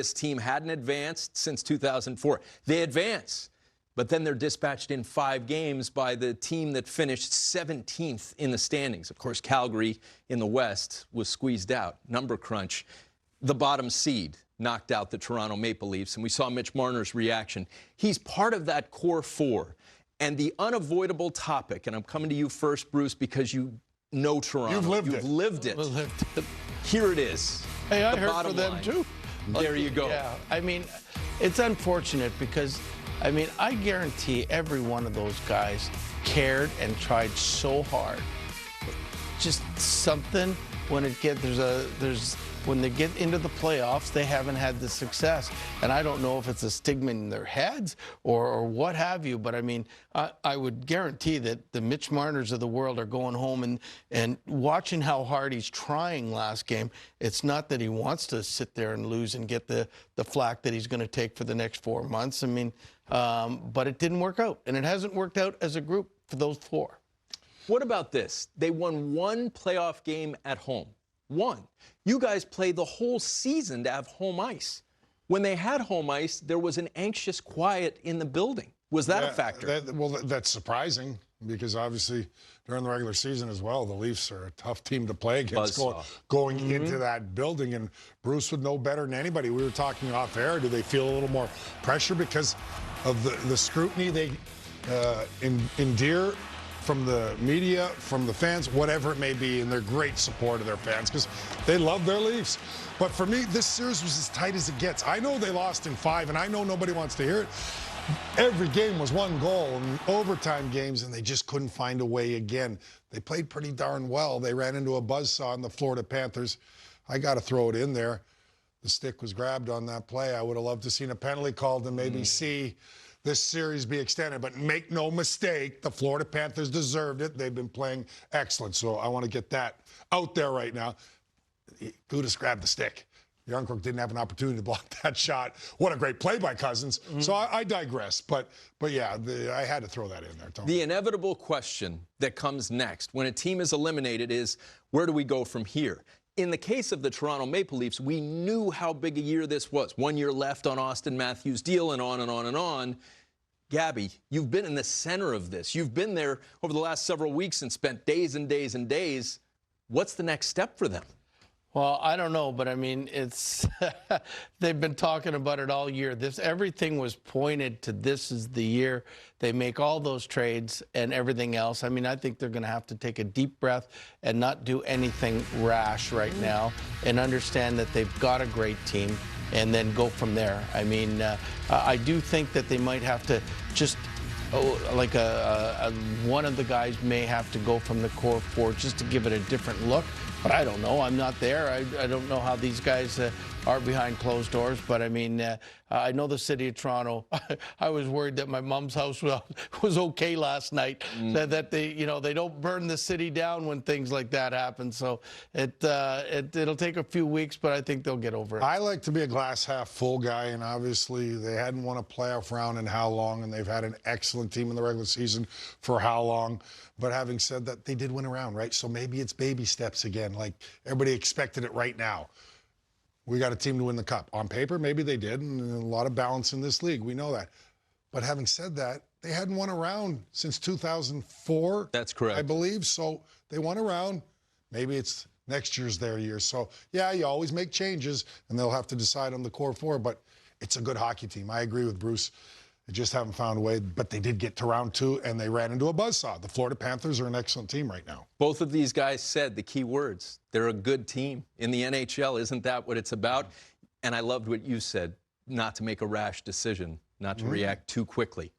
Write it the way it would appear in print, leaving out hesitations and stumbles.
This team hadn't advanced since 2004. They advance, but then they're dispatched in 5 games by the team that finished 17th in the standings. Of course, Calgary in the West was squeezed out. Number crunch. The bottom seed knocked out the Toronto Maple Leafs, and we saw Mitch Marner's reaction. He's part of that core 4. And the unavoidable topic, and I'm coming to you first, Bruce, because you know Toronto. You've lived it. Here it is. Hey, I heard for them, too. There you go. Yeah, I mean, it's unfortunate because, I mean, I guarantee every one of those guys cared and tried so hard. Just something when it gets when they get into the playoffs, they haven't had the success. And I don't know if it's a stigma in their heads or what have you, but I mean, I would guarantee that the Mitch Marners of the world are going home and watching how hard he's trying last game. It's not that he wants to sit there and lose and get the flack that he's going to take for the next 4 months. I mean, but it didn't work out, and it hasn't worked out as a group for those 4. What about this? They won 1 playoff game at home. 1. You guys played the whole season to have home ice. When they had home ice, there was an anxious quiet in the building. Was that a factor? That's surprising because obviously during the regular season as well, the Leafs are a tough team to play against going into that building. And Bruce would know better than anybody. We were talking off air. Do they feel a little more pressure because of the scrutiny they endure from the media, from the fans, whatever it may be, and they're great support of their fans because they love their Leafs. But for me, this series was as tight as it gets. I know they lost in 5, and I know nobody wants to hear it. Every game was 1 goal in overtime games, and they just couldn't find a way again. They played pretty darn well. They ran into a buzzsaw in the Florida Panthers. I got to throw it in there. The stick was grabbed on that play. I would have loved to seen a penalty called and maybe see this series be extended. But make no mistake, the Florida Panthers deserved it. They've been playing excellent. So I want to get that out there right now. Gudas grabbed the stick. Yarncrook didn't have an opportunity to block that shot. What a great play by Cousins. So I digress. But yeah, I had to throw that in there, Tony. The inevitable question that comes next when a team is eliminated is, where do we go from here? In the case of the Toronto Maple Leafs, we knew how big a year this was. 1 year left on Austin Matthews' deal and on and on and on. Gabby, you've been in the center of this. You've been there over the last several weeks and spent days and days and days. What's the next step for them? Well, I don't know, but I mean, it's they've been talking about it all year. Everything was pointed to this is the year they make all those trades and everything else. I mean, I think they're going to have to take a deep breath and not do anything rash right now and understand that they've got a great team and then go from there. I mean, I do think that they might have to just one of the guys may have to go from the core 4 just to give it a different look. But I don't know. I'm not there. I don't know how these guys are behind closed doors. But, I mean, I know the city of Toronto. I was worried that my mom's house was okay last night, that they don't burn the city down when things like that happen. So it'll take a few weeks, but I think they'll get over it. I like to be a glass half full guy, and obviously they hadn't won a playoff round in how long, and they've had an excellent team in the regular season for how long. But having said that, they did win a round, right? So maybe it's baby steps again. Like everybody expected it right now. We got a team to win the cup. On paper, maybe they did, and a lot of balance in this league. We know that. But having said that, they hadn't won a round since 2004. That's correct. I believe. So they won a round. Maybe it's next year's their year. So, yeah, you always make changes, and they'll have to decide on the core 4. But it's a good hockey team. I agree with Bruce. They just haven't found a way, but they did get to round 2, and they ran into a buzzsaw. The Florida Panthers are an excellent team right now. Both of these guys said the key words. They're a good team in the NHL. Isn't that what it's about? And I loved what you said, not to make a rash decision, not to react too quickly.